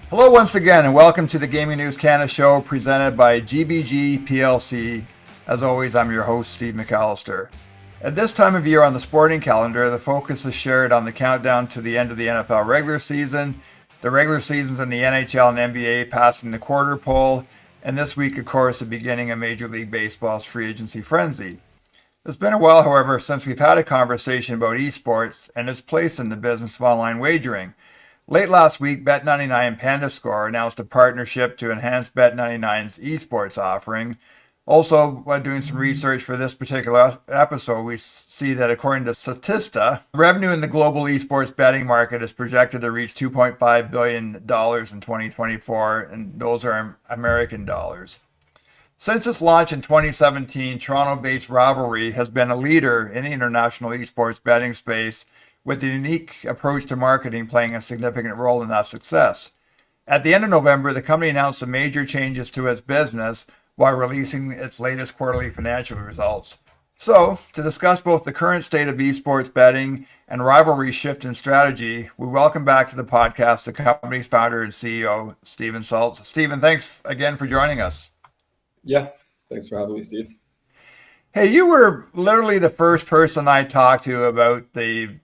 Hello once again and welcome to the Gaming News Canada show presented by GBG Plc. As always, I'm your host, Steve McAllister. At this time of year on the sporting calendar, the focus is shared on the countdown to the end of the NFL regular season, the regular seasons in the NHL and NBA passing the quarter pole, and this week, of course, the beginning of Major League Baseball's free agency frenzy. It's been a while, however, since we've had a conversation about esports and its place in the business of online wagering. Late last week, Bet99 and PandaScore announced a partnership to enhance Bet99's esports offering. Also, while doing some research for this particular episode, we see that according to Statista, revenue in the global esports betting market is projected to reach $2.5 billion in 2024, and those are American dollars. Since its launch in 2017, Toronto-based Rivalry has been a leader in the international esports betting space, with the unique approach to marketing playing a significant role in that success. At the end of November, the company announced some major changes to its business while releasing its latest quarterly financial results. So, to discuss both the current state of esports betting and Rivalry's shift in strategy, we welcome back to the podcast the company's founder and CEO, Steven Salz. Steven, thanks again for joining us. Yeah, thanks for having me, Steve. Hey, you were literally the first person I talked to about the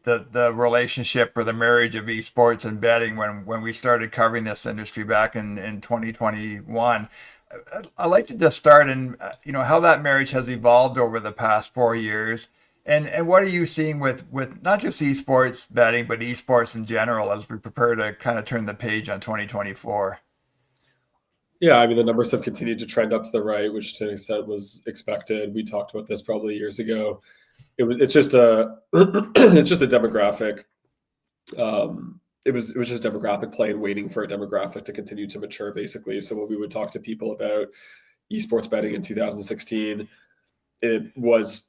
relationship or the marriage of esports and betting when we started covering this industry back in 2021. I'd like to just start in, how that marriage has evolved over the past 4 years. And what are you seeing with not just esports betting, but esports in general as we prepare to kind of turn the page on 2024? Yeah, I mean, the numbers have continued to trend up to the right, which to an extent was expected. We talked about this probably years ago. It's just a it's just a demographic. It was just a demographic play and waiting for a demographic to continue to mature, basically. So when we would talk to people about esports betting in 2016, it was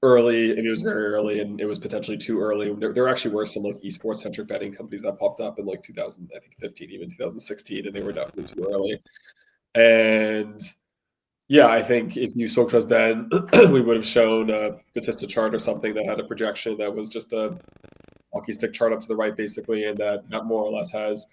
early, and it was very early, and it was potentially too early. There actually were some like esports centric betting companies that popped up in like 2015, even 2016, and they were definitely too early. And yeah, I think if you spoke to us then, we would have shown a statistic chart or something that had a projection that was just a hockey stick chart up to the right, basically, and that more or less has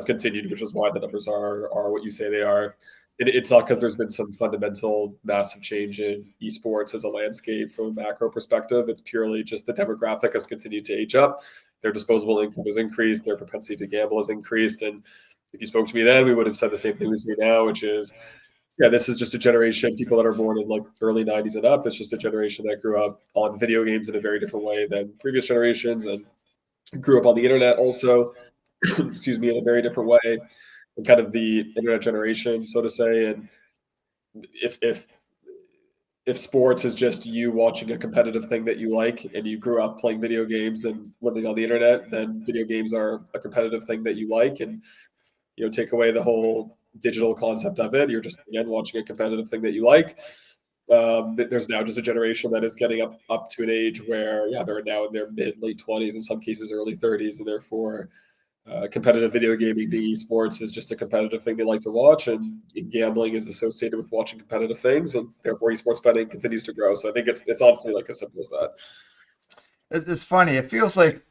continued, which is why the numbers are what you say they are. It's not because there's been some fundamental massive change in esports as a landscape from a macro perspective. It's purely just the demographic has continued to age up. Their disposable income has increased. Their propensity to gamble has increased. And if you spoke to me then, we would have said the same thing we say now, which is, yeah, this is just a generation, people that are born in like early 90s and up. It's just a generation that grew up on video games in a very different way than previous generations and grew up on the internet also, excuse me, in a very different way. And kind of the internet generation, so to say. And if sports is just you watching a competitive thing that you like, and you grew up playing video games and living on the internet, then video games are a competitive thing that you like. And take away the whole digital concept of it, you're just again watching a competitive thing that you like. There's now just a generation that is getting up to an age where, yeah, they're now in their late 20s, in some cases early 30s, and therefore competitive video gaming, being esports, is just a competitive thing they like to watch, and gambling is associated with watching competitive things, and therefore esports betting continues to grow. So I think it's honestly like as simple as that. It's funny. It feels like,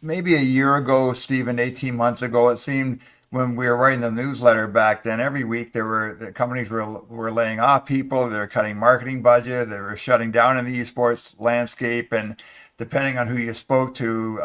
maybe a year ago, Stephen, 18 months ago, it seemed when we were writing the newsletter back then, every week the companies were laying off people, they were cutting marketing budget, they were shutting down in the esports landscape, and depending on who you spoke to,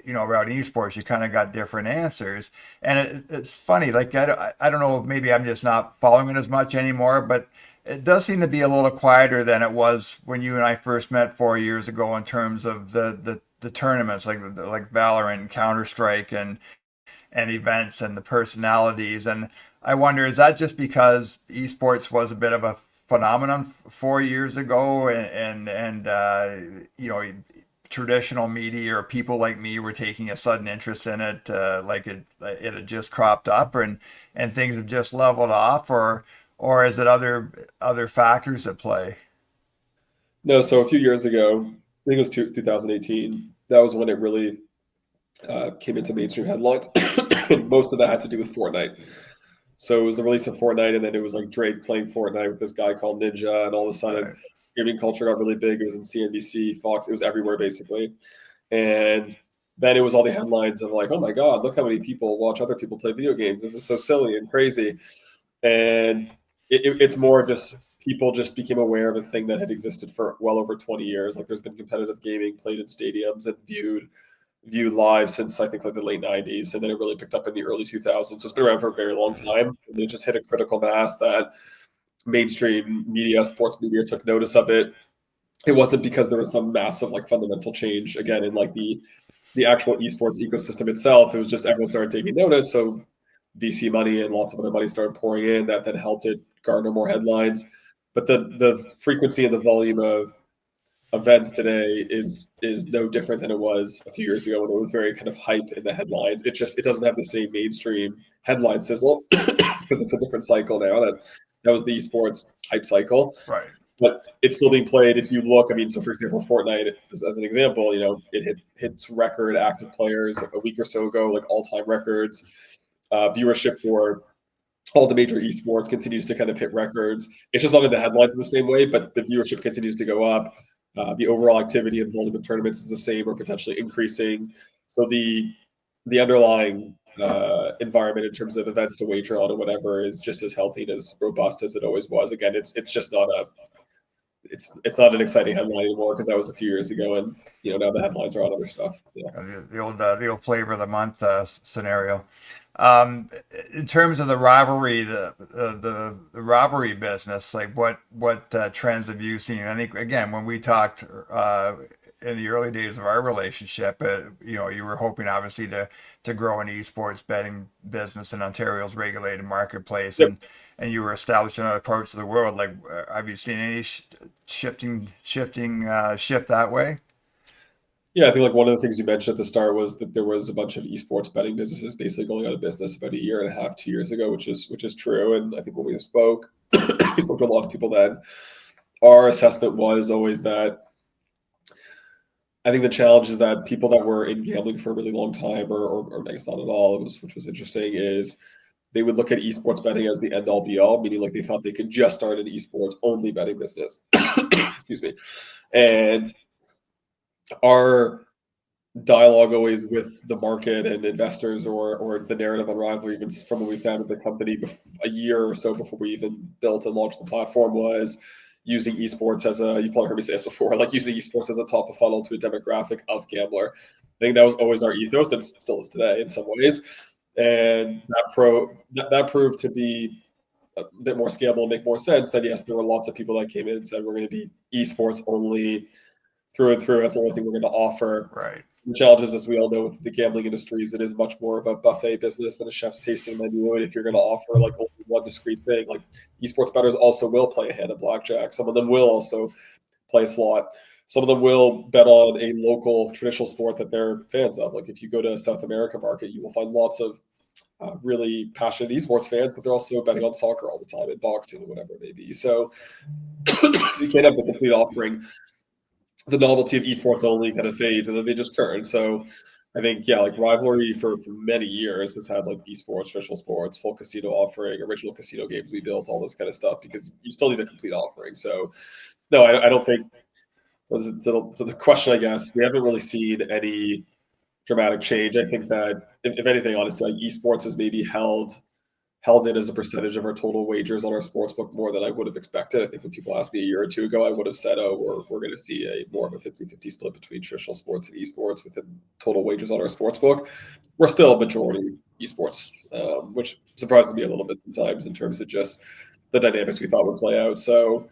around esports, you kind of got different answers. And it's funny, like, I don't know, maybe I'm just not following it as much anymore, but it does seem to be a little quieter than it was when you and I first met 4 years ago in terms of the tournaments like Valorant and CounterStrike and events and the personalities. And I wonder, is that just because esports was a bit of a phenomenon 4 years ago and traditional media or people like me were taking a sudden interest in it, like it had just cropped up and things have just leveled off, or is it other factors at play? No, so a few years ago, I think it was 2018, that was when it really came into mainstream headlines. Most of that had to do with Fortnite. So it was the release of Fortnite, and then it was like Drake playing Fortnite with this guy called Ninja, and all of a sudden Right. gaming culture got really big. It was in CNBC, Fox, it was everywhere basically. And then it was all the headlines of like, oh my God, look how many people watch other people play video games. This is so silly and crazy. And it's more just people just became aware of a thing that had existed for well over 20 years. Like there's been competitive gaming played in stadiums and viewed live since I think like the late 90s. And then it really picked up in the early 2000s. So it's been around for a very long time. And it just hit a critical mass that mainstream media, sports media took notice of it. It wasn't because there was some massive like fundamental change again in like the actual esports ecosystem itself. It was just everyone started taking notice. So VC money and lots of other money started pouring in that helped it garner more headlines. But the frequency and the volume of events today is no different than it was a few years ago when it was very kind of hype in the headlines. It doesn't have the same mainstream headline sizzle because it's a different cycle now. That was the esports hype cycle. Right. But it's still being played. If you look, I mean, so for example, Fortnite, as an example, it hits record active players a week or so ago, like all-time records. Viewership for all the major esports continues to kind of hit records. It's just not in the headlines in the same way, but the viewership continues to go up. The overall activity and volume of tournaments is the same or potentially increasing. So the underlying environment in terms of events to wager on or whatever is just as healthy and as robust as it always was. Again, it's just not it's not an exciting headline anymore because that was a few years ago, and now the headlines are on other stuff. Yeah. The old flavor of the month scenario. In terms of the rivalry, the rivalry business, like what trends have you seen? I think again when we talked in the early days of our relationship, you were hoping obviously to grow an esports betting business in Ontario's regulated marketplace, Yep. and you were established in other parts of the world. Like, have you seen any shift that way? Yeah, I think like one of the things you mentioned at the start was that there was a bunch of esports betting businesses basically going out of business about a year and a half, 2 years ago, which is true. And I think when we spoke, we spoke to a lot of people then. Our assessment was always that I think the challenge is that people that were in gambling for a really long time, or I guess not at all, which was interesting, is they would look at esports betting as the end all be all, meaning like they thought they could just start an esports only betting business. Excuse me. And our dialogue always with the market and investors or the narrative on Rivalry, even from when we founded the company a year or so before we even built and launched the platform, was using esports as you probably heard me say this before, like using esports as a top of funnel to a demographic of gambler. I think that was always our ethos and still is today in some ways. And that proved to be a bit more scalable and make more sense. Then yes, there were lots of people that came in and said, we're going to be esports only through and through. That's the only thing we're going to offer. Right. The challenges, as we all know, with the gambling industry is it is much more of a buffet business than a chef's tasting menu. And if you're going to offer like only one discrete thing, like esports bettors also will play a hand of blackjack. Some of them will also play slot. Some of them will bet on a local traditional sport that they're fans of. Like if you go to South America market, you will find lots of really passionate esports fans, but they're also betting on soccer all the time and boxing or whatever it may be. So you can't have the complete offering. The novelty of esports only kind of fades and then they just turn. So I think, yeah, like Rivalry for many years has had like esports, traditional sports, full casino offering, original casino games we built, all this kind of stuff, because you still need a complete offering. So no, I don't think, to the question, I guess, we haven't really seen any dramatic change. I think that if anything, honestly, like esports has maybe held in as a percentage of our total wagers on our sportsbook more than I would have expected. I think when people asked me a year or two ago, I would have said, oh, we're going to see more of a 50-50 split between traditional sports and esports within total wagers on our sportsbook. We're still a majority esports, which surprises me a little bit sometimes in terms of just the dynamics we thought would play out. So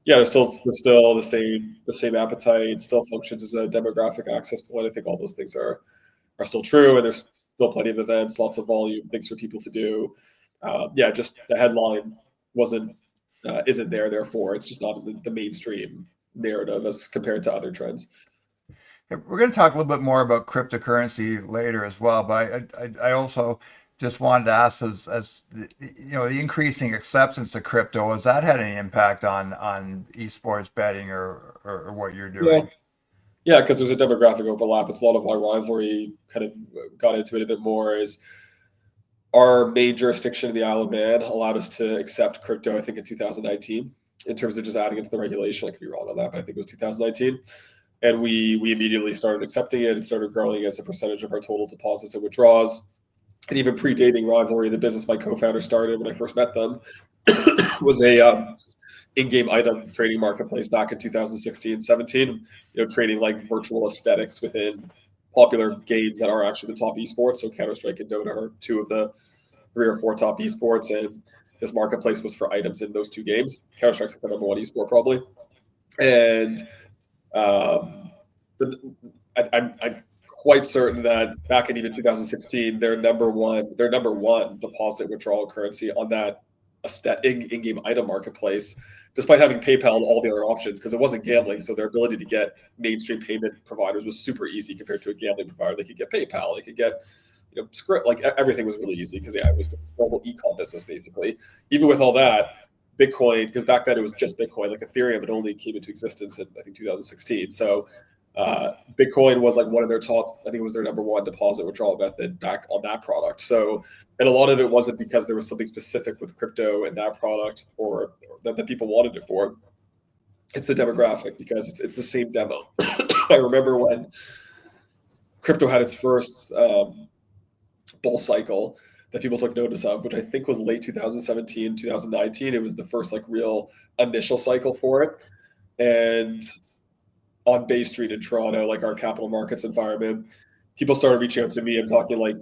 yeah, there's still the same appetite, still functions as a demographic access point. I think all those things are still true, and there's still plenty of events, lots of volume, things for people to do. Just the headline isn't there. Therefore, it's just not the mainstream narrative as compared to other trends. We're going to talk a little bit more about cryptocurrency later as well, but I also just wanted to ask, as the increasing acceptance of crypto, has that had any impact on esports betting or what you're doing? Yeah, because there's a demographic overlap. It's a lot of why Rivalry kind of got into it a bit more. Is our main jurisdiction in the Isle of Man allowed us to accept crypto, I think, in 2019, in terms of just adding it to the regulation. I could be wrong on that, but I think it was 2019. And we immediately started accepting it and started growing as a percentage of our total deposits and withdrawals. And even predating Rivalry, the business my co-founder started when I first met them was a in-game item trading marketplace back in 2016-17, trading like virtual aesthetics within popular games that are actually the top esports. So CounterStrike and Dota are two of the 3 or 4 top esports, and this marketplace was for items in those 2 games. CounterStrike's like the number 1 esport probably. And I'm quite certain that back in even 2016, their number one deposit withdrawal currency on that in-game item marketplace, despite having PayPal and all the other options, because it wasn't gambling, so their ability to get mainstream payment providers was super easy compared to a gambling provider. They could get PayPal, they could get script, like everything was really easy because it was a global e-com business basically. Even with all that, Bitcoin, because back then it was just Bitcoin, like Ethereum, it only came into existence in I think 2016. So Bitcoin was like one of their top, I think it was their number 1 deposit withdrawal method back on that product. So, and a lot of it wasn't because there was something specific with crypto and that product or that people wanted it for. It's the demographic, because it's the same demo. I remember when crypto had its first bull cycle that people took notice of, which I think was late 2017, 2019. It was the first like real initial cycle for it. And on Bay Street in Toronto, like our capital markets environment, people started reaching out to me. I'm talking like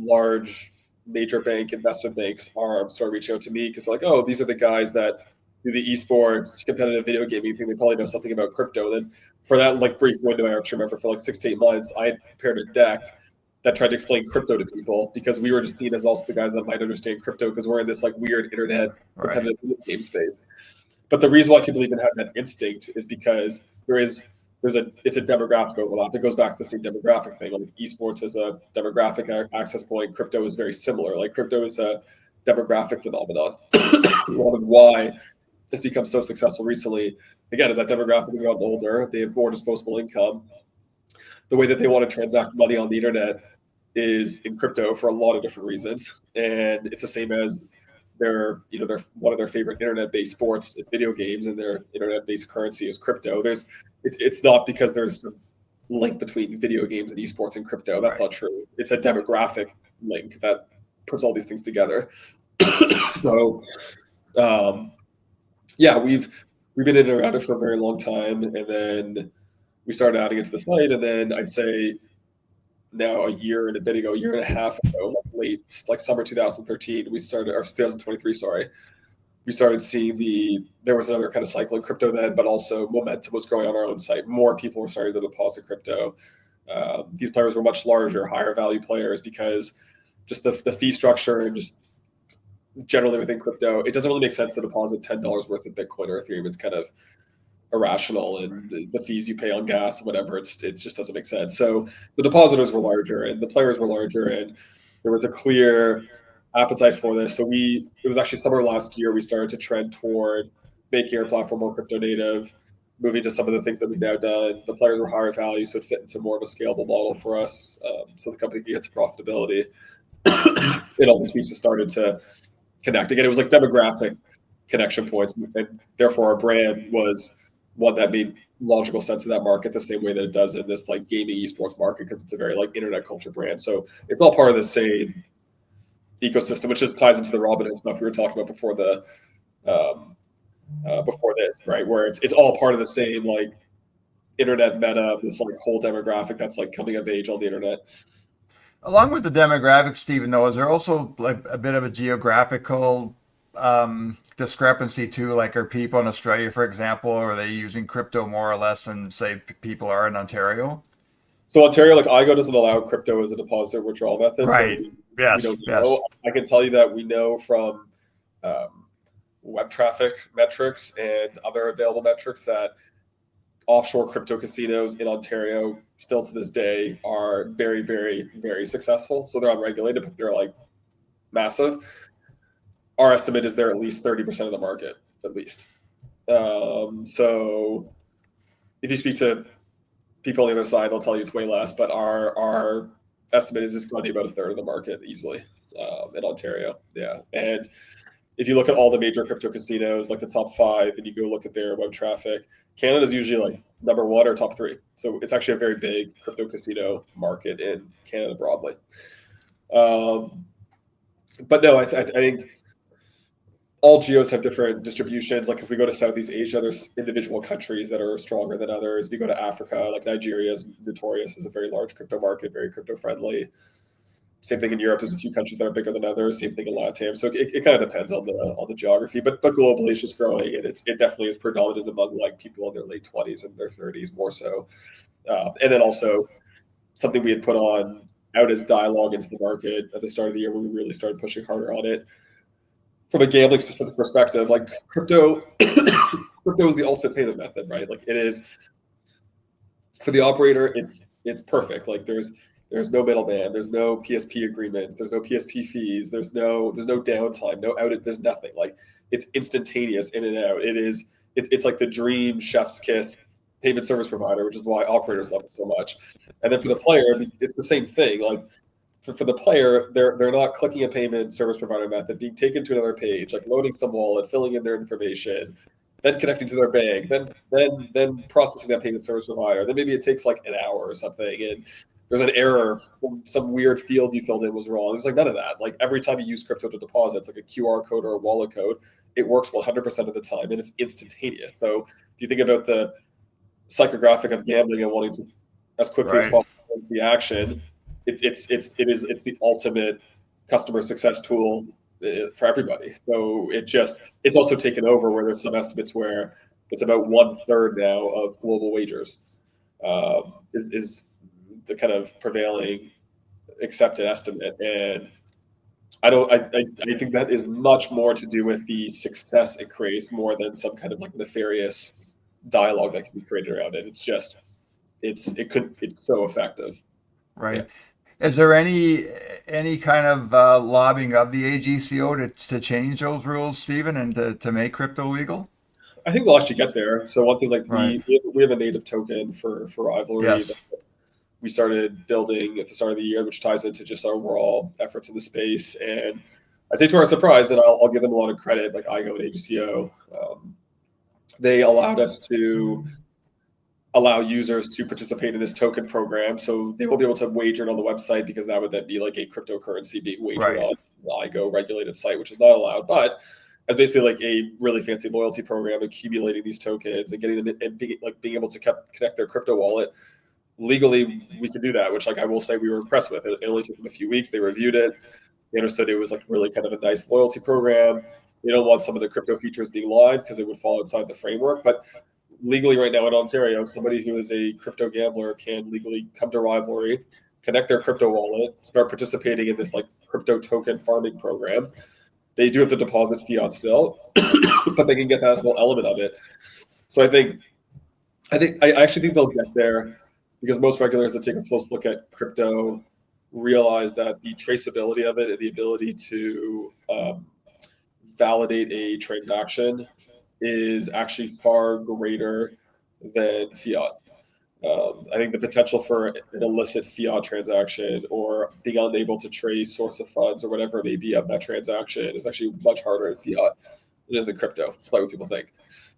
large major bank investment banks started reaching out to me because they're like, oh, these are the guys that do the esports competitive video gaming thing. They probably know something about crypto. And then for that like brief window, I actually remember for like 6 to 8 months, I had prepared a deck that tried to explain crypto to people because we were just seen as also the guys that might understand crypto because we're in this like weird internet competitive game space. But the reason why people even have that instinct is because it's a demographic overlap. It goes back to the same demographic thing. Like esports is a demographic access point. Crypto is very similar. Like crypto is a demographic phenomenon. A lot of why it's become so successful recently, again, is that demographic has gotten older. They have more disposable income. The way that they want to transact money on the internet is in crypto for a lot of different reasons. And it's the same as they're one of their favorite internet-based sports, video games, and their internet-based currency is crypto. It's not because there's a link between video games and esports and crypto. That's not true. It's a demographic link that puts all these things together. So, yeah, we've been in and around it for a very long time, and then we started adding it to the site, and then I'd say now a year and a half ago, late like summer 2013, we started, or 2023, sorry, we started seeing there was another kind of cycle in crypto then, but also momentum was growing on our own site. More people were starting to deposit crypto. These players were much larger, higher value players because just the fee structure and just generally within crypto, it doesn't really make sense to deposit $10 worth of Bitcoin or Ethereum. It's kind of irrational, and the fees you pay on gas and whatever, it just doesn't make sense. So the depositors were larger and the players were larger, and there was a clear appetite for this. So it was actually summer last year, we started to trend toward making our platform more crypto native, moving to some of the things that we've now done. The players were higher value, so it fit into more of a scalable model for us, so the company could get to profitability. And all these pieces started to connect. Again, it was like demographic connection points, and therefore our brand was one that made logical sense in that market the same way that it does in this like gaming esports market, because it's a very like internet culture brand. So it's all part of the same ecosystem, which just ties into the Robinhood stuff we were talking about before before this, right? Where it's all part of the same like internet meta, this like whole demographic that's like coming of age on the internet. Along with the demographics, Stephen, though, is there also like a bit of a geographical discrepancy too? Like, are people in Australia, for example, are they using crypto more or less than say people are in Ontario? So Ontario, like IGO doesn't allow crypto as a deposit withdrawal method. Right. So Yes. we don't know. I can tell you that we know from web traffic metrics and other available metrics that offshore crypto casinos in Ontario still to this day are very, very, very successful. So they're unregulated, but they're like massive. Our estimate is they're at least 30% of the market, at least. So if you speak to people on the other side, they'll tell you it's way less, but our estimate is it's going to be about a third of the market easily in Ontario. Yeah. And if you look at all the major crypto casinos, like the top 5, and you go look at their web traffic, Canada's usually like number one or top three. So it's actually a very big crypto casino market in Canada broadly. But no, I think all geos have different distributions. Like if we go to Southeast Asia, there's individual countries that are stronger than others. If you go to Africa, like Nigeria is notorious as a very large crypto market, very crypto friendly. Same thing in Europe. There's a few countries that are bigger than others. Same thing in LATAM. So it kind of depends on the geography. But globally, it's just growing, and it definitely is predominant among like people in their late 20s and their 30s more so. And then also something we had put on out as dialogue into the market at the start of the year when we really started pushing harder on it. From a gambling specific perspective, like crypto is the ultimate payment method, right? Like it is for the operator, it's perfect. Like there's no middleman, there's no PSP agreements, there's no PSP fees, there's no downtime, no outage, there's nothing. Like it's instantaneous in and out. It's like the dream chef's kiss payment service provider, which is why operators love it so much. And then for the player, it's the same thing. Like for the player, they're not clicking a payment service provider method, being taken to another page, like loading some wallet, filling in their information, then connecting to their bank, then processing that payment service provider. Then maybe it takes like an hour or something, and there's an error, some weird field you filled in was wrong. There's like none of that. Like every time you use crypto to deposit, it's like a QR code or a wallet code. It works 100% of the time, and it's instantaneous. So if you think about the psychographic of gambling and wanting to, as quickly as possible, the action, it's the ultimate customer success tool for everybody. So it's also taken over where there's some estimates where it's about 1/3 now of global wagers is the kind of prevailing accepted estimate. And I think that is much more to do with the success it creates more than some kind of like nefarious dialogue that can be created around it. It's so effective. Right. Yeah. Is there any kind of lobbying of the AGCO to change those rules, Stephen, and to make crypto legal? I think we'll actually get there. So one thing, like Right. we have a native token for Rivalry Yes. that we started building at the start of the year, which ties into just our overall efforts in the space. And I'd say to our surprise, and I'll give them a lot of credit, like AGCO and AGCO, they allowed us to allow users to participate in this token program. So they will be able to wager on the website, because that would then be like a cryptocurrency being wagered on the AGCO regulated site, which is not allowed. But it's basically like a really fancy loyalty program, accumulating these tokens and getting them in, and being able to connect their crypto wallet. Legally, we could do that, which like I will say we were impressed with. It only took them a few weeks. They reviewed it. They understood it was like really kind of a nice loyalty program. They don't want some of the crypto features being live because it would fall outside the framework. But legally right now in Ontario, somebody who is a crypto gambler can legally come to Rivalry, connect their crypto wallet, start participating in this like crypto token farming program. They do have to deposit fiat still, but they can get that whole element of it. So I actually think they'll get there, because most regulators that take a close look at crypto realize that the traceability of it and the ability to validate a transaction is actually far greater than fiat. I think the potential for an illicit fiat transaction or being unable to trace source of funds or whatever it may be of that transaction is actually much harder in fiat than it is in crypto, despite what people think.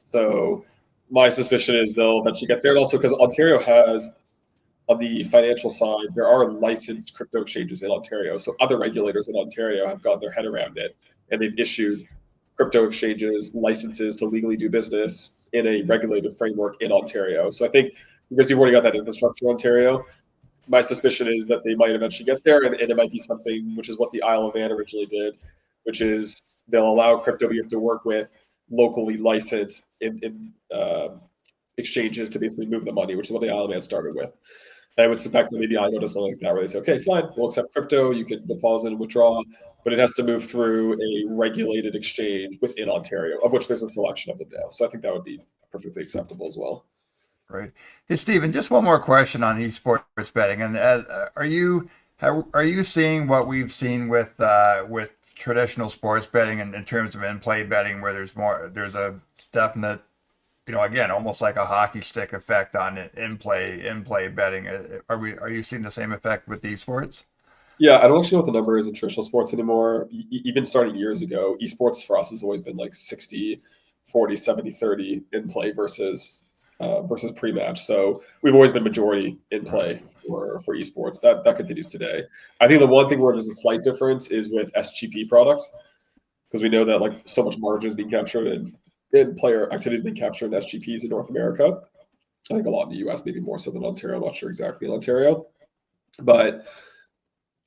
So my suspicion is they'll eventually get there. And also because Ontario has, on the financial side, there are licensed crypto exchanges in Ontario. So other regulators in Ontario have gotten their head around it, and they've issued crypto exchanges licenses to legally do business in a regulated framework in Ontario. So I think because you've already got that infrastructure in Ontario, my suspicion is that they might eventually get there, and it might be something which is what the Isle of Man originally did, which is they'll allow crypto you have to work with locally licensed in exchanges to basically move the money, which is what the Isle of Man started with. And I would suspect that maybe IGO does something like that, where they say, okay, fine, we'll accept crypto, you can deposit and withdraw, but it has to move through a regulated exchange within Ontario, of which there's a selection of them now. So I think that would be perfectly acceptable as well. Right. Hey, Stephen, just one more question on esports betting. And are you seeing what we've seen with traditional sports betting in terms of in-play betting, where there's a definite, again, almost like a hockey stick effect on in-play betting. Are you seeing the same effect with esports? Yeah, I don't actually know what the number is in traditional sports anymore. Even starting years ago, esports for us has always been like 60, 40, 70, 30 in play versus versus pre-match. So we've always been majority in play for esports. That continues today. I think the one thing where there's a slight difference is with SGP products, because we know that like so much margin is being captured and player activity is being captured in SGPs in North America. I think a lot in the US, maybe more so than Ontario. I'm not sure exactly in Ontario. But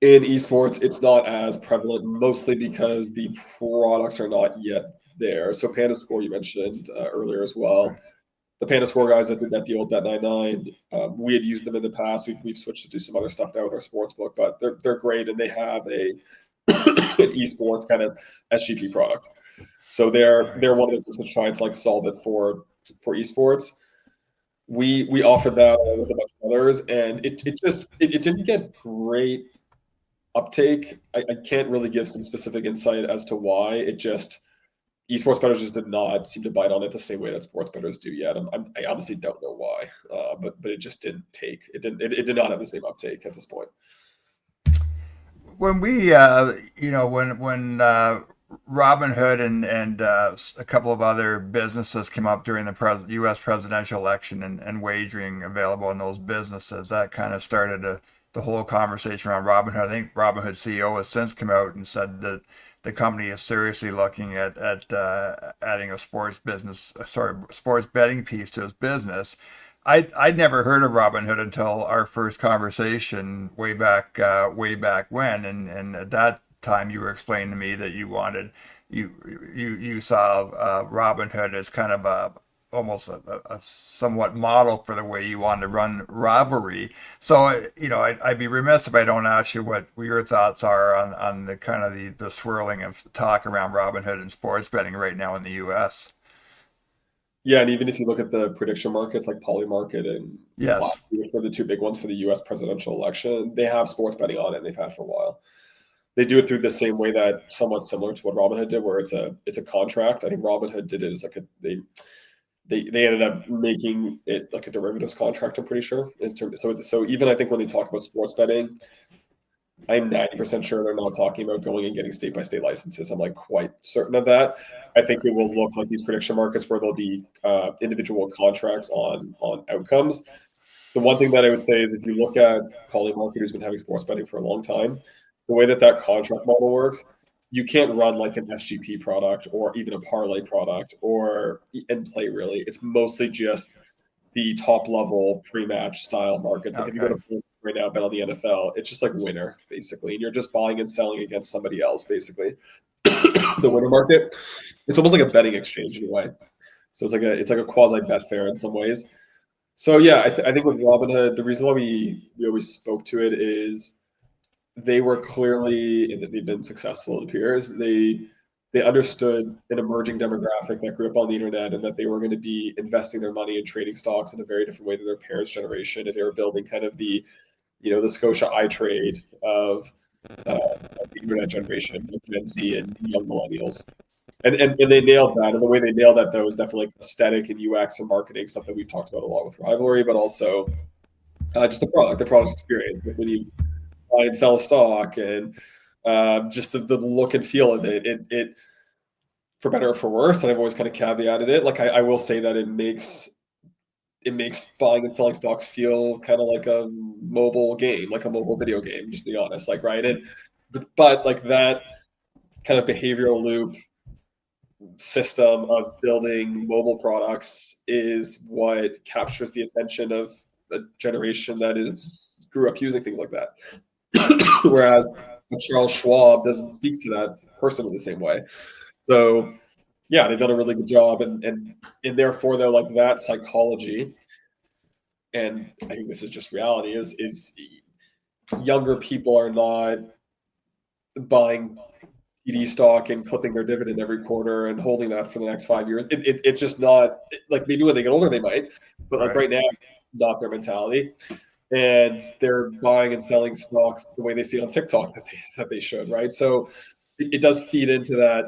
in esports, it's not as prevalent, mostly because the products are not yet there. So PandaScore, you mentioned earlier as well. The PandaScore guys that did that deal with Bet99, we had used them in the past. We've switched to do some other stuff now with our sports book, but they're great, and they have an esports kind of SGP product. So they're one of the groups that try to like solve it for esports. We offered that with a bunch of others, and it didn't get great uptake. I can't really give some specific insight as to why. It just esports bettors just did not seem to bite on it the same way that sports bettors do yet. I honestly don't know why, but it just didn't take. It did not have the same uptake at this point. When we, when Robinhood and a couple of other businesses came up during the U.S. presidential election and wagering available in those businesses, that kind of started the whole conversation around Robinhood. I think Robinhood CEO has since come out and said that the company is seriously looking at adding a sports betting piece to its business. I'd never heard of Robinhood until our first conversation way back when, and at that time you were explaining to me that you saw Robinhood as kind of almost a somewhat model for the way you wanted to run Rivalry. So I'd be remiss if I don't ask you what your thoughts are on the kind of the swirling of talk around Robinhood and sports betting right now in the U.S. Yeah, and even if you look at the prediction markets like Polymarket and Yes. for the two big ones for the U.S. presidential election, they have sports betting on it, and they've had for a while. They do it through the same way that somewhat similar to what Robinhood did, where it's a contract. I think Robinhood did it as like they ended up making it like a derivatives contract, I'm pretty sure. So even I think when they talk about sports betting, I'm 90% sure they're not talking about going and getting state-by-state licenses. I'm like quite certain of that. I think it will look like these prediction markets where there'll be individual contracts on outcomes. The one thing that I would say is if you look at Polymarket, who's been having sports betting for a long time, the way that contract model works, you can't run like an SGP product or even a parlay product and play really. It's mostly just the top level pre-match style markets. Like if you go to right now, bet on the NFL, it's just like winner basically, and you're just buying and selling against somebody else basically. The winner market, it's almost like a betting exchange in a way. So it's like a quasi Betfair in some ways. So yeah, I think with Robinhood, the reason why we always spoke to it is they were clearly, and they've been successful, it appears. They understood an emerging demographic that grew up on the internet and that they were going to be investing their money in trading stocks in a very different way than their parents' generation. And they were building kind of the Scotia iTrade of the internet generation, like Gen Z and young millennials. And they nailed that. And the way they nailed that, though, is definitely like aesthetic and UX and marketing stuff that we've talked about a lot with Rivalry, but also just the product experience. Like when you buy and sell a stock and just the look and feel of it for better or for worse. And I've always kind of caveated it. Like I will say that it makes buying and selling stocks feel kind of like a mobile game, like a mobile video game, just to be honest, like, right. But like that kind of behavioral loop system of building mobile products is what captures the attention of a generation that grew up using things like that. Whereas Charles Schwab doesn't speak to that person in the same way. So yeah, they've done a really good job, and therefore though, like that psychology, and I think this is just reality, is younger people are not buying TD stock and clipping their dividend every quarter and holding that for the next 5 years. It's just not, like, maybe when they get older they might, but like right now, not their mentality. And they're buying and selling stocks the way they see it on TikTok that they should, right? So it does feed into that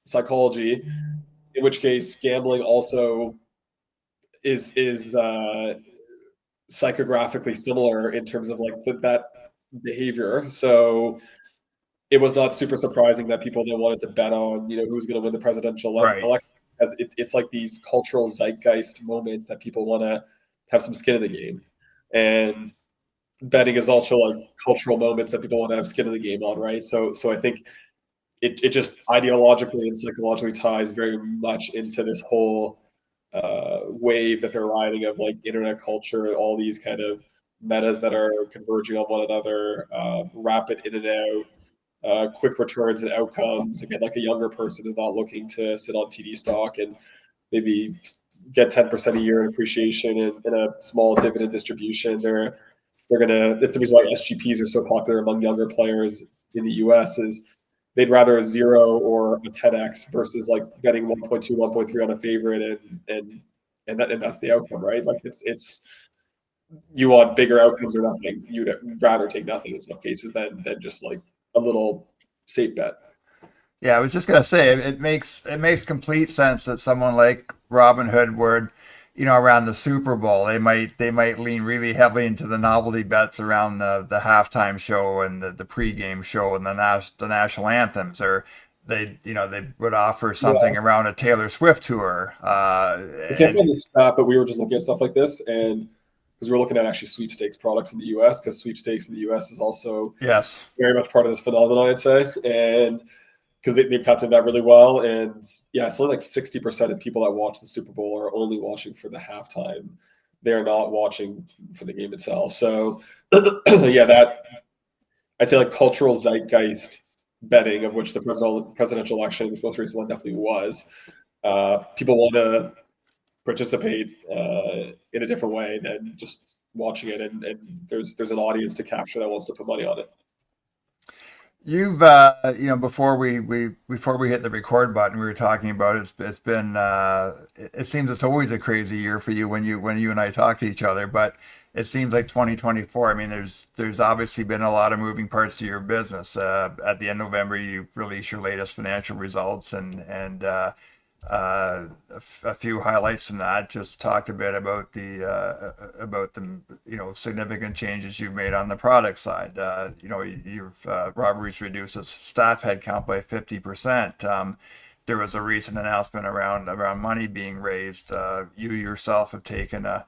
psychology, in which case gambling also is psychographically similar in terms of like that behavior. So it was not super surprising that people then wanted to bet on, who's going to win the presidential election because it's like these cultural zeitgeist moments that people want to have some skin in the game. And betting is also like cultural moments that people want to have skin in the game on, right? So I think it just ideologically and psychologically ties very much into this whole wave that they're riding of like internet culture, all these kind of metas that are converging on one another, rapid in and out, quick returns and outcomes. Again, like a younger person is not looking to sit on TD stock and maybe get 10% a year in appreciation and a small dividend distribution. They're gonna. That's the reason why SGPs are so popular among younger players in the US. Is they'd rather a 0 or a 10x versus like betting 1.2, 1.3 on a favorite, and that's the outcome, right? Like it's you want bigger outcomes or nothing. You'd rather take nothing in some cases than just like a little safe bet. Yeah, I was just gonna say it makes complete sense that someone like Robinhood would, around the Super Bowl, they might lean really heavily into the novelty bets around the halftime show and the pregame show and the national anthems, or they would offer something Yeah. around a Taylor Swift tour. I can't find the stat, but we were just looking at stuff like this, and because we were looking at actually sweepstakes products in the US, because sweepstakes in the US is also Yes. very much part of this phenomenon, I'd say. And because they've tapped into that really well. And yeah, it's only like 60% of people that watch the Super Bowl are only watching for the halftime. They're not watching for the game itself. So yeah, that I'd say like cultural zeitgeist betting, of which the presidential election, this most recent one, definitely was. People want to participate in a different way than just watching it, and there's an audience to capture that wants to put money on it. You've before we hit the record button, we were talking about it's been it seems it's always a crazy year for you when you and I talk to each other, but it seems like 2024. I mean, there's obviously been a lot of moving parts to your business. At the end of November, you released your latest financial results, and a few highlights from that. Just talked a bit about the significant changes you've made on the product side. You've Rivalry's reduced its staff headcount by 50%. There was a recent announcement around money being raised. You yourself have taken a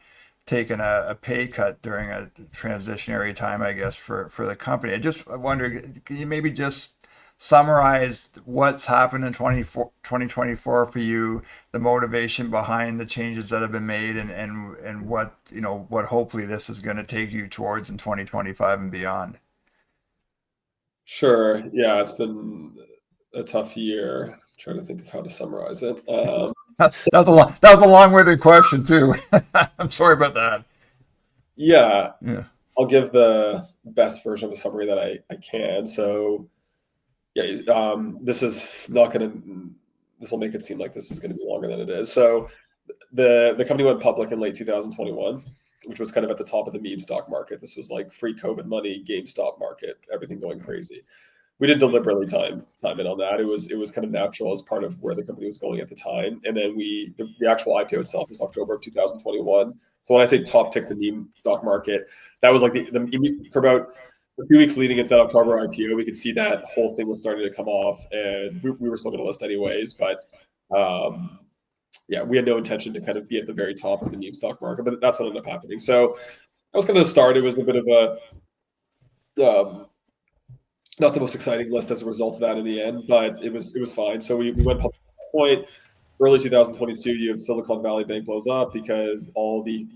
pay cut during a transitionary time, I guess, for the company. I just wonder, can you maybe just summarize what's happened in 2024 for you, the motivation behind the changes that have been made, and what hopefully this is going to take you towards in 2025 and beyond? Sure. Yeah, it's been a tough year. I'm trying to think of how to summarize it. That was a long-winded question too. I'm sorry about that. Yeah, Yeah. I'll give the best version of a summary that I can. So yeah, this is not going to. This will make it seem like this is going to be longer than it is. So the company went public in late 2021, which was kind of at the top of the meme stock market. This was like free COVID money, GameStop market, everything going crazy. We didn't deliberately time in on that. It was kind of natural as part of where the company was going at the time. And then the actual IPO itself was October of 2021. So when I say top tick the meme stock market, that was like for about a few weeks leading into that October IPO, we could see that whole thing was starting to come off, and we were still going to list anyways. But yeah, we had no intention to kind of be at the very top of the meme stock market, but that's what ended up happening. So that was kind of the start. It was a bit of a not the most exciting list as a result of that in the end, but it was fine. So we went public at that point. Early 2022, you have Silicon Valley Bank blows up because all the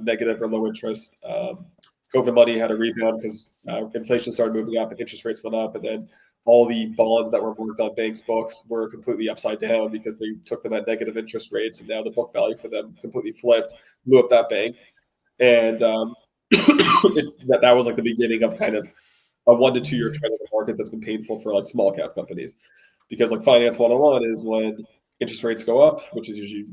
negative or low interest COVID money had a rebound because inflation started moving up and interest rates went up, and then all the bonds that were marked on banks' books were completely upside down because they took them at negative interest rates, and now the book value for them completely flipped, blew up that bank, and that was like the beginning of kind of a 1 to 2 year trend in the market that's been painful for like small cap companies, because like finance 101 is when interest rates go up, which is usually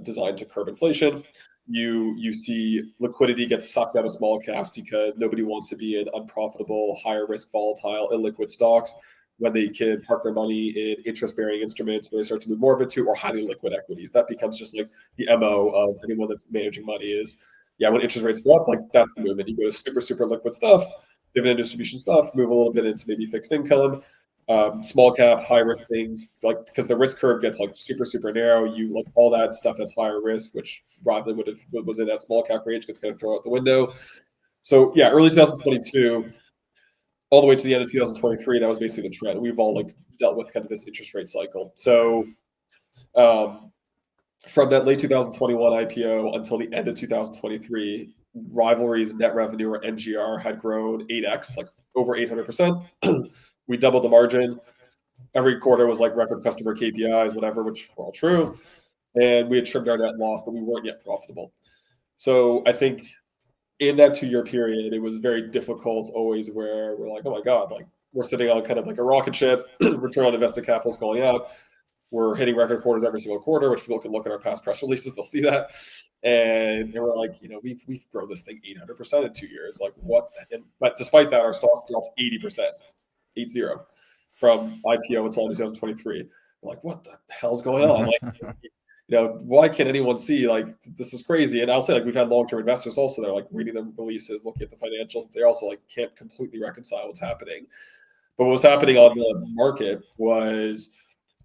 designed to curb inflation. You see liquidity get sucked out of small caps because nobody wants to be in unprofitable, higher risk, volatile, illiquid stocks when they can park their money in interest-bearing instruments where they start to move more of it to, or highly liquid equities. That becomes just like the MO of anyone that's managing money is, yeah, when interest rates go up, like that's the movement. You go to super, super liquid stuff, dividend distribution stuff, move a little bit into maybe fixed income. small cap, high risk things, like because the risk curve gets like super narrow. You like all that stuff that's higher risk, which Rivalry was in that small cap range, gets kind of thrown out the window. So yeah, early 2022, all the way to the end of 2023, that was basically the trend. We've all like dealt with kind of this interest rate cycle. So from that late 2021 IPO until the end of 2023, Rivalry's net revenue, or NGR, had grown 8x, like over 800%. We doubled the margin. Every quarter was like record customer KPIs, whatever, which were all true. And we had trimmed our net loss, but we weren't yet profitable. So I think in that 2-year period, it was very difficult always, where we're like, oh my God, like we're sitting on kind of like a rocket ship, return on invested capital is going up. We're hitting record quarters every single quarter, which people can look at our past press releases, they'll see that. And we're like, we've grown this thing 800% in 2 years. Like what? But despite that, our stock dropped 80%, 80, from IPO until 2023. We're like, what the hell's going on? Like, why can't anyone see, like, this is crazy? And I'll say, like, we've had long-term investors also, they're like reading the releases, looking at the financials. They also like can't completely reconcile what's happening. But what was happening on the market was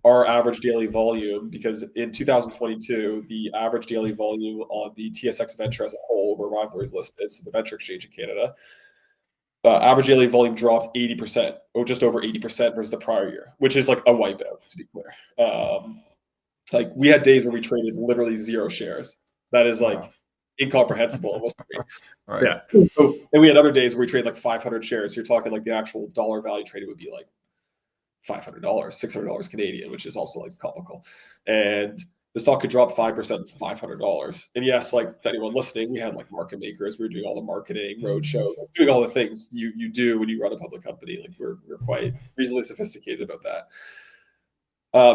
our average daily volume, because in 2022, the average daily volume on the TSX Venture as a whole, where Rivalry is listed, so the venture exchange in Canada, average daily volume dropped 80%, or just over 80% versus the prior year, which is like a wipeout, to be clear. Like we had days where we traded literally 0 shares. That is like incomprehensible almost to me. Right. Yeah. So, and we had other days where we traded like 500 shares. You're talking like the actual dollar value traded would be like $500, $600 Canadian, which is also like comical. And the stock could drop 5%, $500. And yes, like to anyone listening, we had like market makers. We were doing all the marketing, roadshow, doing all the things you do when you run a public company. Like we're quite reasonably sophisticated about that.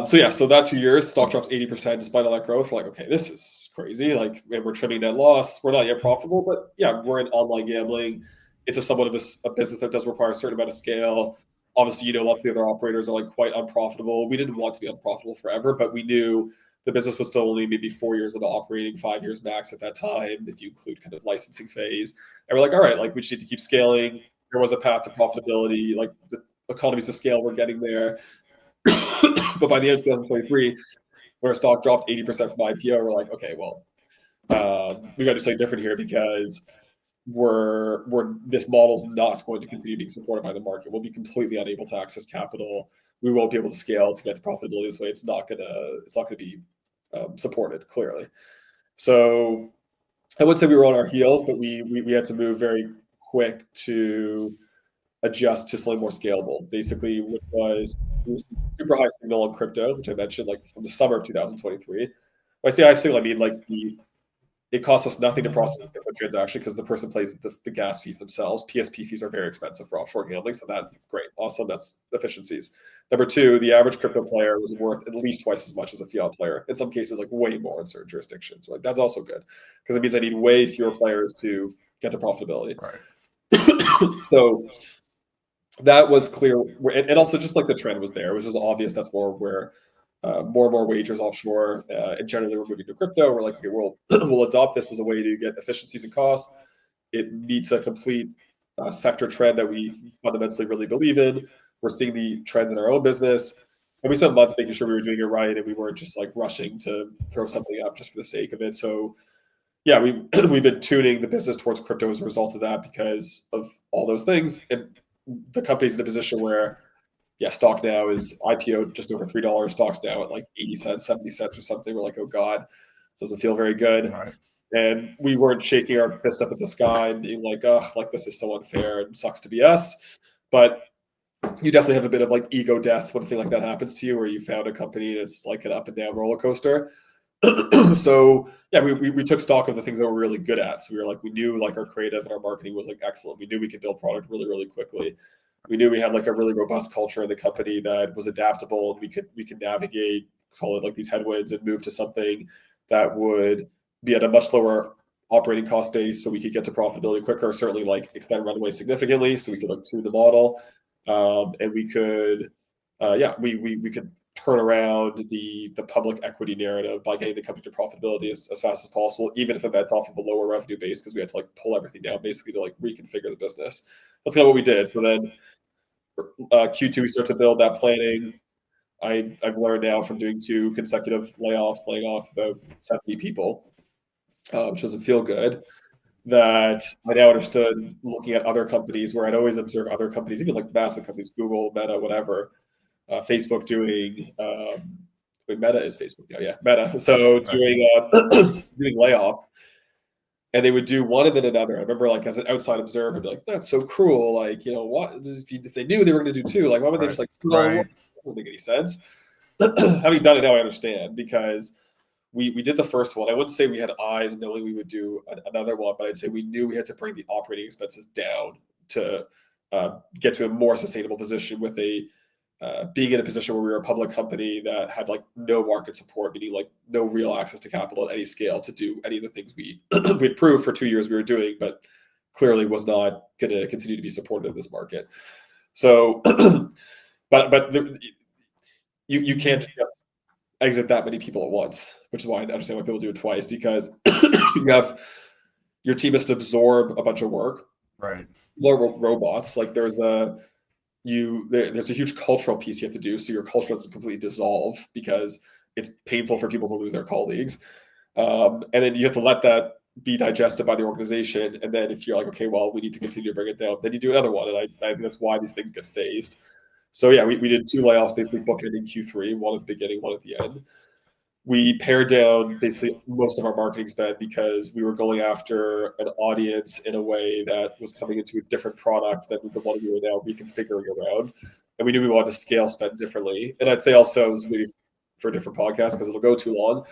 So that 2 years, stock drops 80% despite all that growth. We're like, okay, this is crazy. Like, and we're trimming net loss. We're not yet profitable, but yeah, we're in online gambling. It's somewhat of a business that does require a certain amount of scale. Obviously, lots of the other operators are like quite unprofitable. We didn't want to be unprofitable forever, but we knew the business was still only maybe 4 years into operating, 5 years max at that time, if you include kind of licensing phase. And we're like, all right, like we just need to keep scaling. There was a path to profitability, like the economies of scale, we're getting there. But by the end of 2023, when our stock dropped 80% from IPO, we're like, okay, well, we got to do something different here, because this model's not going to continue being supported by the market. We'll be completely unable to access capital. We won't be able to scale to get to profitability this way. It's not gonna be supported, clearly. So I would say we were on our heels, but we had to move very quick to adjust to something more scalable. Basically, which was super high signal on crypto, which I mentioned, like from the summer of 2023. When I say high signal, I mean like it costs us nothing to process a crypto transaction, because the person pays the gas fees themselves. PSP fees are very expensive for offshore gambling, so that's great, awesome, that's efficiencies. Number two, the average crypto player was worth at least twice as much as a fiat player. In some cases, like way more in certain jurisdictions. Like that's also good, because it means I need way fewer players to get to profitability. Right. So that was clear, and also just like the trend was there, which was obvious. That's more where more and more wagers offshore, and generally we're moving to crypto. We're like, okay, we'll adopt this as a way to get efficiencies and costs. It meets a complete sector trend that we fundamentally really believe in. We're seeing the trends in our own business, and we spent months making sure we were doing it right, and we weren't just like rushing to throw something up just for the sake of it. So yeah, we've been tuning the business towards crypto as a result of that, because of all those things. And the company's in a position where, yeah, stock now is IPO just over $3. Stock's now at like 80 cents, 70 cents or something. We're like, oh God, this doesn't feel very good. Right. And we weren't shaking our fist up at the sky and being like, oh, like this is so unfair and sucks to be us. But you definitely have a bit of like ego death when a thing like that happens to you, where you found a company and it's like an up and down roller coaster. So yeah, we took stock of the things that we're really good at. So we knew like our creative and our marketing was like excellent. We knew we could build product really, really quickly. We knew we had like a really robust culture in the company that was adaptable, and we could navigate, call it like these headwinds, and move to something that would be at a much lower operating cost base, so we could get to profitability quicker. Certainly like extend runway significantly, so we could like tune the model, and we could we could turn around the public equity narrative by getting the company to profitability as fast as possible, even if it meant off of a lower revenue base, because we had to like pull everything down basically to like reconfigure the business. That's kind of what we did. So then Q2, we start to build that planning. I've learned now from doing 2 consecutive layoffs, laying off about 70 people, which doesn't feel good, that I now understood looking at other companies where I'd always observe other companies, even like massive companies, Google, Meta, whatever, Facebook doing, wait, Meta is Facebook now, yeah, Meta. So doing doing layoffs, and they would do one and then another. I remember, like, as an outside observer, I'd be like, "That's so cruel." Like, what if they knew they were going to do 2? Like, why would they just like put it all in one? That doesn't make any sense. Having done it now, I understand, because we did the first one. I wouldn't say we had eyes knowing we would do another one, but I'd say we knew we had to bring the operating expenses down to get to a more sustainable position with being in a position where we were a public company that had like no market support, meaning like no real access to capital at any scale to do any of the things we'd proved for 2 years we were doing, but clearly was not going to continue to be supported in this market. So, but you can't exit that many people at once, which is why I understand why people do it twice, because your team has to absorb a bunch of work. Right. Robots, like there's a huge cultural piece you have to do, so your culture doesn't completely dissolve because it's painful for people to lose their colleagues, and then you have to let that be digested by the organization, and then if you're like, okay, well, we need to continue to bring it down, then you do another one, and I think that's why these things get phased. So yeah, we did 2 layoffs, basically bookending Q3, one at the beginning, one at the end. We pared down basically most of our marketing spend because we were going after an audience in a way that was coming into a different product than the one we were now reconfiguring around. And we knew we wanted to scale spend differently. And I'd say also, this is maybe for a different podcast because it'll go too long,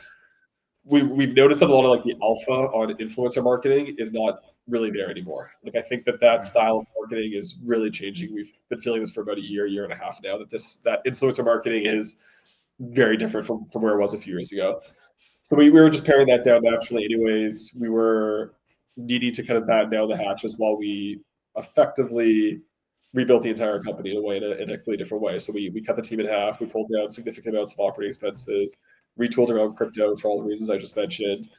we've noticed that a lot of like the alpha on influencer marketing is not really there anymore. Like, I think that style of marketing is really changing. We've been feeling this for about a year and a half now, that influencer marketing is very different from where it was a few years ago. So we were just paring that down naturally anyways. We were needing to kind of batten down the hatches while we effectively rebuilt the entire company in a way, in a completely different way. So we cut the team in half. We pulled down significant amounts of operating expenses, retooled around crypto for all the reasons I just mentioned,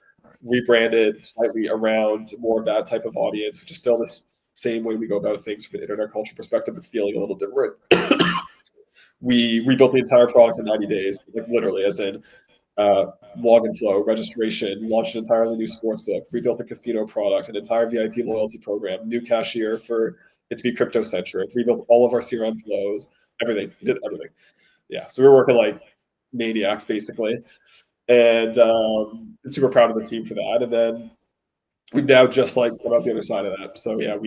rebranded slightly around more of that type of audience, which is still the same way we go about things from an internet culture perspective, but feeling a little different. We rebuilt the entire product in 90 days, like literally, as in login flow, registration, launched an entirely new sportsbook, rebuilt the casino product, an entire VIP loyalty program, new cashier for it to be crypto-centric, rebuilt all of our CRM flows, everything. We did everything. Yeah, so we were working like maniacs, basically. And super proud of the team for that. And then we've now just like come out the other side of that. So yeah,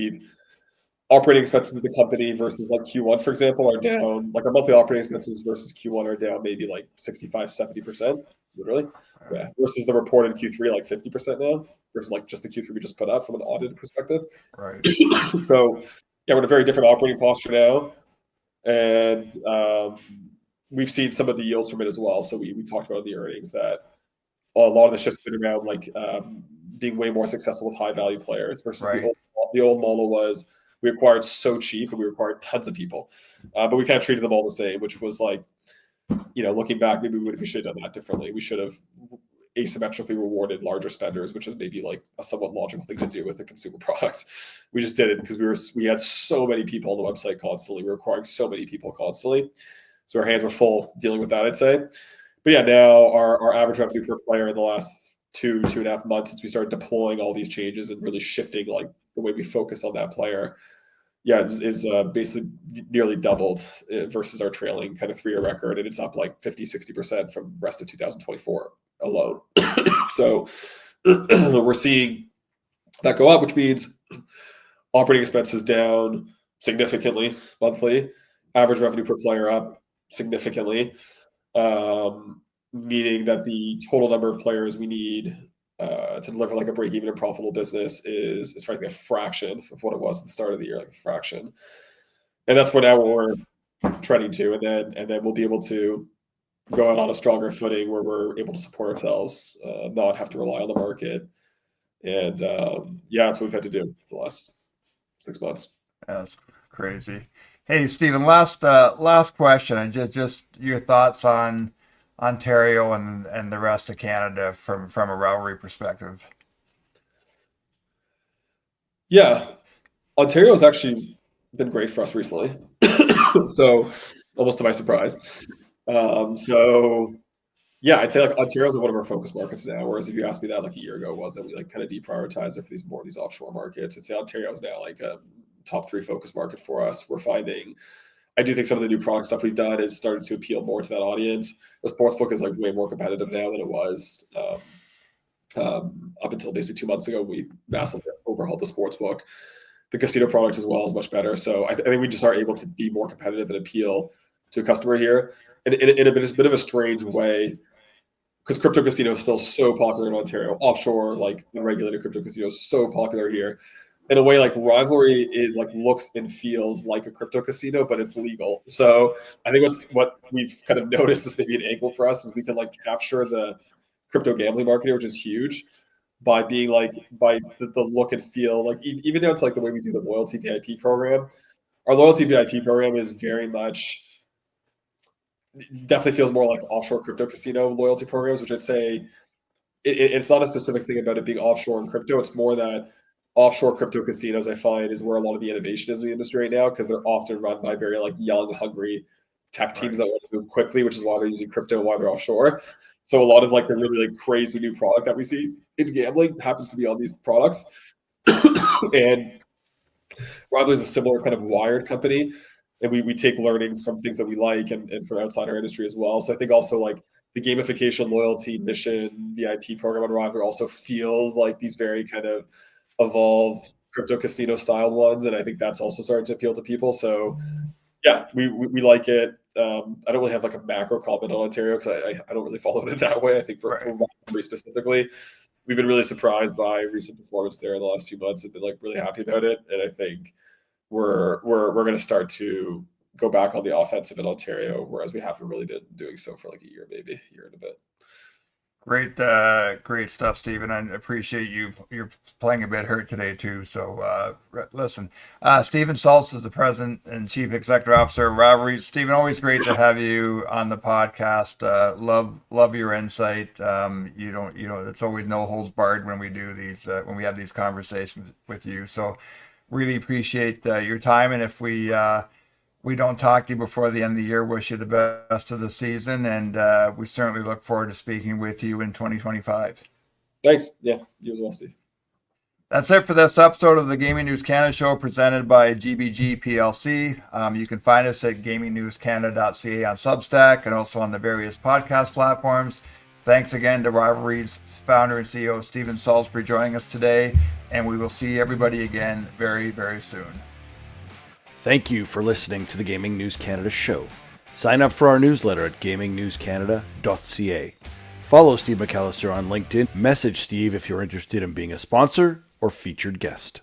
operating expenses of the company versus like Q1, for example, are down. Like our monthly operating expenses versus Q1 are down maybe like 65, 70%, literally. Yeah. Versus the reported Q3, like 50% now, versus like just the Q3 we just put out from an audited perspective. Right. So yeah, we're in a very different operating posture now. And we've seen some of the yields from it as well. So we talked about in the earnings that a lot of the shifts been around like being way more successful with high value players versus the old model was we acquired so cheap and we acquired tons of people, but we kind of treated them all the same, which was like, looking back, maybe we should have done that differently. We should have asymmetrically rewarded larger spenders, which is maybe like a somewhat logical thing to do with a consumer product. We just did it because we had so many people on the website constantly. We were acquiring so many people constantly. So our hands were full dealing with that, I'd say. But yeah, now our average revenue per player in the last 2.5 months since we started deploying all these changes and really shifting like the way we focus on that player, is basically nearly doubled versus our trailing kind of 3-year record. And it's up like 50-60% from the rest of 2024 alone. So we're seeing that go up, which means operating expenses down significantly monthly, average revenue per player up significantly, meaning that the total number of players we need to deliver like a break-even and profitable business is frankly a fraction of what it was at the start of the year, like a fraction. And that's what we're trending to, and then we'll be able to go out on a stronger footing where we're able to support ourselves, not have to rely on the market. And that's what we've had to do for the last 6 months. That's crazy. Hey, Steven, last question, and just your thoughts on Ontario and the rest of Canada from a Rivalry perspective. Yeah, Ontario has actually been great for us recently. So almost to my surprise. So yeah, I'd say like Ontario is one of our focus markets now. Whereas if you asked me that like a year ago, wasn't we like kind of deprioritized it for these offshore markets? I'd say Ontario is now like a top 3 focus market for us. We're finding, I do think some of the new product stuff we've done is starting to appeal more to that audience. The sportsbook is like way more competitive now than it was up until basically 2 months ago. We massively overhauled the sportsbook. The casino product as well is much better. So I think we just are able to be more competitive and appeal to a customer here in a bit of a strange way, because crypto casino is still so popular in Ontario. Offshore, like the regulated crypto casino is so popular here. In a way, like Rivalry is like looks and feels like a crypto casino, but it's legal. So I think what we've kind of noticed is maybe an angle for us is we can like capture the crypto gambling market here, which is huge, by being like by the look and feel, like even though it's like the way we do the loyalty VIP program. Our loyalty VIP program is very much, definitely feels more like offshore crypto casino loyalty programs, which I'd say it's not a specific thing about it being offshore and crypto. It's more that offshore crypto casinos, I find, is where a lot of the innovation is in the industry right now, because they're often run by very like young, hungry tech teams that want to move quickly, which is why they're using crypto and why they're offshore. So a lot of like the really like crazy new product that we see in gambling happens to be on these products. And Rivalry is a similar kind of wired company, and we take learnings from things that we like and from outside our industry as well. So I think also like the gamification, loyalty, mission, VIP program on Rivalry also feels like these very kind of evolved crypto casino style ones, and I think that's also starting to appeal to people. So yeah, we like it. I don't really have like a macro comment on Ontario because I don't really follow it in that way. I think for Rivalry specifically, we've been really surprised by recent performance there in the last few months. I've been like really happy about it, and I think we're going to start to go back on the offensive in Ontario, whereas we haven't really been doing so for like a year, maybe a year and a bit. Great stuff, Steven. I appreciate you're playing a bit hurt today too. So listen, Steven Salz is the president and chief executive officer of Rivalry. Steven, always great to have you on the podcast. Love your insight. It's always no holds barred when we do these when we have these conversations with you. So really appreciate your time. And if we don't talk to you before the end of the year, wish you the best of the season, and we certainly look forward to speaking with you in 2025. Thanks. Yeah, you as well, Steve. That's it for this episode of the Gaming News Canada Show presented by GBG Plc. You can find us at gamingnewscanada.ca on Substack and also on the various podcast platforms. Thanks again to Rivalry's founder and CEO, Steven Salz, for joining us today, and we will see everybody again very, very soon. Thank you for listening to the Gaming News Canada show. Sign up for our newsletter at gamingnewscanada.ca. Follow Steve McAllister on LinkedIn. Message Steve if you're interested in being a sponsor or featured guest.